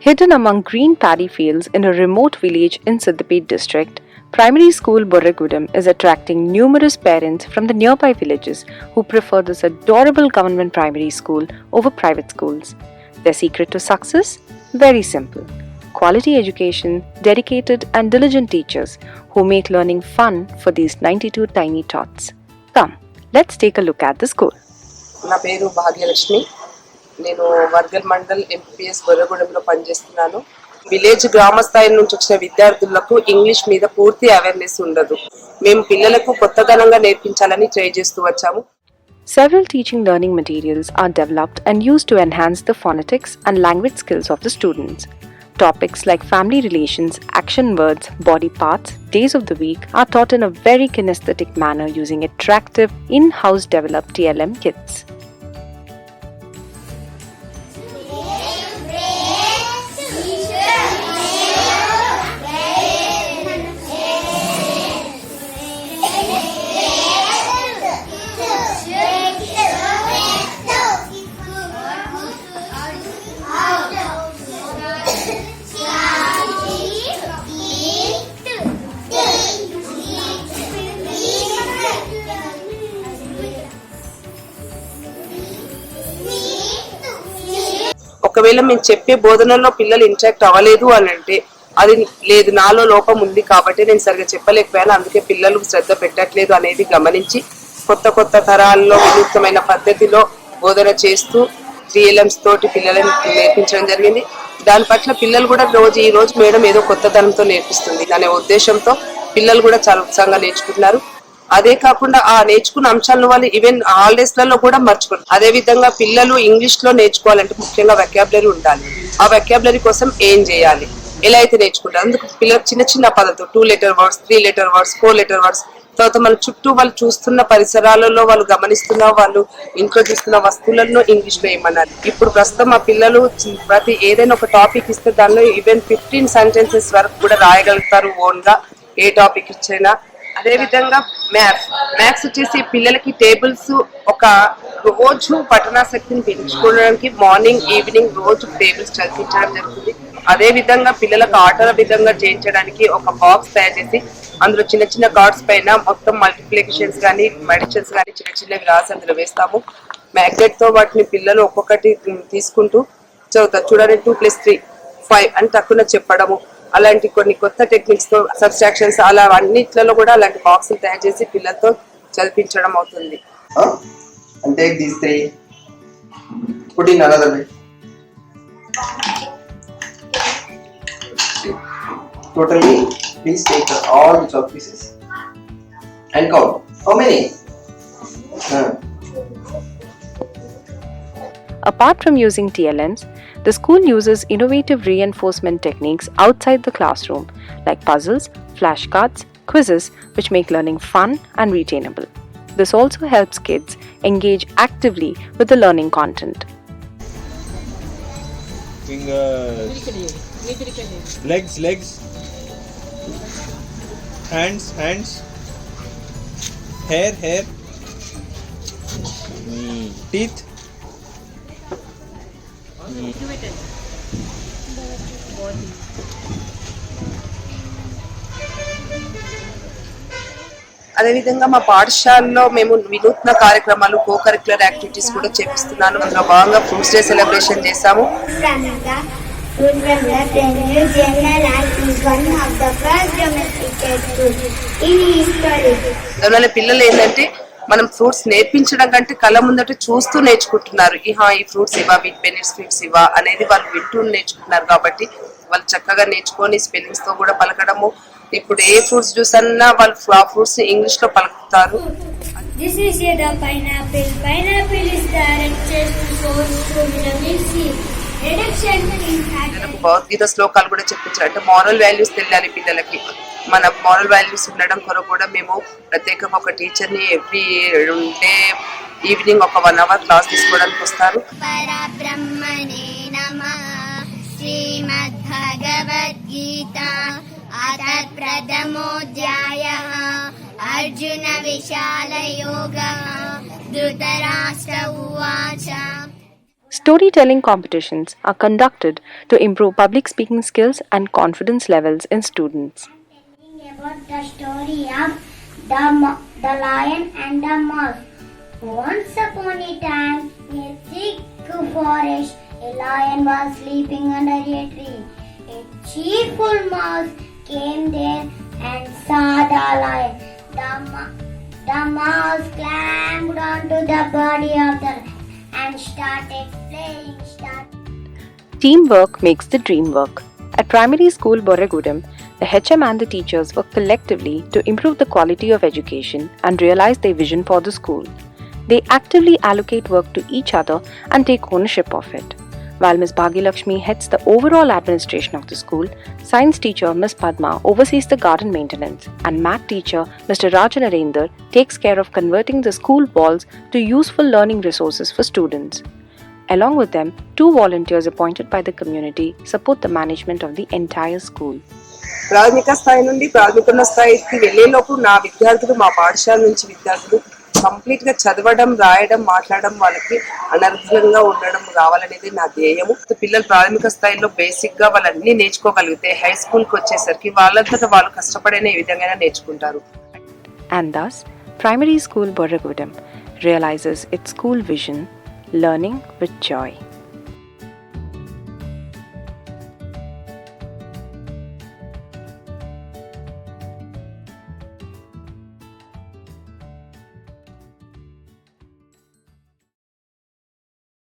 Hidden among green paddy fields in a remote village in Siddipet district, primary school Burragudam is attracting numerous parents from the nearby villages who prefer this adorable government primary school over private schools. Their secret to success? Very simple. Quality education, dedicated and diligent teachers who make learning fun for these 92 tiny tots. Come, let's take a look at the school. నా పేరు భాగ్యలక్ష్మి. నేను Wargal mandal MPS బొర్రగూడెంలో పనిచేస్తున్నాను. Village గ్రామ స్థాయి నుంచి వచ్చిన విద్యార్థులకు English మీద పూర్తి అవేర్నెస్ ఉండదు. మేము పిల్లలకు కొత్తదనంగా నేర్పించాలని ట్రై చేస్తూ వచ్చాము. Several teaching learning materials are developed and used to enhance the phonetics and language skills of the students. Topics like family relations, action words, body parts, days of the week are taught in a very kinesthetic manner using attractive in-house developed TLM kits. ఒకవేళ మేము చెప్పే బోధనలో పిల్లలు interact అవ్వలేదు అని అంటే అది లేదు, నాలో లోపం ఉంది కాబట్టి నేను సరిగా చెప్పలేకపోయాను, అందుకే పిల్లలు శ్రద్ధ పెట్టట్లేదు అనేది గమనించి కొత్త కొత్త తరాల్లో వినూత్నమైన పద్ధతిలో బోధన చేస్తూ టీఎల్ఎంస్ తోటి పిల్లలను నేర్పించడం జరిగింది. దాని పట్ల పిల్లలు కూడా ఈ రోజు మేడం ఏదో కొత్తదనంతో నేర్పిస్తుంది అనే ఉద్దేశంతో పిల్లలు కూడా చాలా ఉత్సాహంగా నేర్చుకుంటున్నారు. అదే కాకుండా ఆ నేర్చుకున్న అంశాలను వాళ్ళు ఈవెన్ హాలిడేస్ లలో కూడా మర్చిపోరు. అదే విధంగా పిల్లలు ఇంగ్లీష్ లో నేర్చుకోవాలంటే ముఖ్యంగా వెకాబులరీ ఉండాలి. ఆ వెకాబులరీ కోసం ఏం చేయాలి, ఎలా అయితే నేర్చుకుంటారు, అందుకు పిల్లలకు చిన్న చిన్న పదాలతో 2 letter words, 3 letter words, 4 letter words, తర్వాత మన చుట్టూ వాళ్ళు చూస్తున్న పరిసరాలలో వాళ్ళు గమనిస్తున్న వాళ్ళు ఇంట్లో చూస్తున్న వస్తువులను ఇంగ్లీష్ లో ఏమన్నారు. ఇప్పుడు ప్రస్తుతం ఆ పిల్లలు ప్రతి ఏదైనా ఒక టాపిక్ ఇస్తే దానిలో ఈవెన్ 15 sentences వరకు కూడా రాయగలుగుతారు ఓన్ గా, ఏ టాపిక్ ఇచ్చినా. అదే విధంగా మ్యాథ్స్ వచ్చేసి పిల్లలకి టేబుల్స్ ఒక రోజు పఠనాశక్తిని పెంచుకోవడానికి మార్నింగ్ ఈవినింగ్ రోజు టేబుల్స్ చదివించడం జరుగుతుంది. అదే విధంగా పిల్లలకు ఆటల విధంగా చేయించడానికి ఒక బాక్స్ తయారు చేసి అందులో చిన్న చిన్న కార్డ్స్ పైన మొత్తం మల్టిప్లికేషన్స్ కానీ మెడిషన్స్ కానీ చిన్న చిన్నవి రాసి అందులో వేస్తాము. మ్యాగ్నెట్ తో వాటిని పిల్లలు ఒక్కొక్కటి తీసుకుంటూ చదువుతారు. చూడండి 2 + 3 5 అని తక్కువ చెప్పడము, అలాంటి కొన్ని కొత్త టెక్నిక్స్ తో సబ్స్ట్రాక్షన్స్ అలా అన్నిట్లలో కూడా అలాంటి బాక్సులు తయారు చేసి పిల్లలతో చదివించడం అవుతుంది. And take these 3, put in another way. Totally, please take all the chalk pieces and count. How many? Apart from using TLMs, the school uses innovative reinforcement techniques outside the classroom, like puzzles, flashcards, quizzes, which make learning fun and retainable. This also helps kids engage actively with the learning content. Fingers, legs, hands, hair, teeth. అదేవిధంగా మా పాఠశాలలో మేము వినూత్న కార్యక్రమాలు co curricular activities కూడా చేపిస్తున్నాను. అందులో భాగంగా fruits day celebration చేశాము. దానివల్ల పిల్లలు ఏంటంటే మనం ఫ్రూట్స్ నేర్పించడం కంటే కళ్ళ ముందట చూస్తూ నేర్చుకుంటున్నారు. ఈ ఫ్రూట్స్ ఇవా, వీటి బెనిఫిట్స్ ఇవా అనేది వాళ్ళు వింటూ నేర్చుకుంటున్నారు. కాబట్టి వాళ్ళు చక్కగా నేర్చుకొని స్పెల్లింగ్స్ తో కూడా పలకడము. ఇప్పుడు ఏ ఫ్రూట్స్ జ్యూస్ అన్నా వాళ్ళు ఆ ఫ్రూట్స్ ఇంగ్లీష్ లో పలుకుతారు. భగవద్గీత శ్లోకాలు కూడా చెప్పించారు. అంటే మారల్ వాల్యూస్ తెలియాలి పిల్లలకి. మన మారల్ వాల్యూస్ ఉండడం కొరకు కూడా మేము ప్రత్యేకంగా ఒక టీచర్ని ఎవ్రీ డే ఈవినింగ్ ఒక 1 hour క్లాస్ తీసుకోవడానికి వస్తారు. అర్జున విశాల యోగ ధృతరాష్ట్ర ఉవాచ Storytelling competitions are conducted to improve public speaking skills and confidence levels in students. About the story of the lion and the mouse. Once upon a time, in a thick forest, a lion was sleeping under a tree. A cheerful mouse came there and saw the lion. The mouse climbed onto the body of the lion and started playing. Teamwork makes the dream work. At primary school Borregudem, the HM and the teachers work collectively to improve the quality of education and realize their vision for the school. They actively allocate work to each other and take ownership of it. While Ms. Bhagilakshmi heads the overall administration of the school, science teacher Ms. Padma oversees the garden maintenance, and math teacher Mr. Rajanarendra takes care of converting the school walls to useful learning resources for students. Along with them, 2 volunteers appointed by the community support the management of the entire school. ప్రాథమిక స్థాయి నుండి ప్రాథమికోన్నత స్థాయికి వెళ్ళేలోపు నా విద్యార్థులు, మా పాఠశాల నుంచి విద్యార్థులు కంప్లీట్ గా చదవడం, రాయడం, మాట్లాడడం, వాళ్ళకి అనర్గళంగా ఉండడం రావాలనేది నా ధ్యేయము. పిల్లలు ప్రాథమిక స్థాయిలో బేసిక్ గా వాళ్ళన్నీ నేర్చుకోగలిగితే హై స్కూల్ కి వచ్చేసరికి వాళ్ళంతటా వాళ్ళు కష్టపడేనే విధంగా నేర్చుకుంటారు. And thus, Primary School Borregudem realizes its school vision, learning with joy.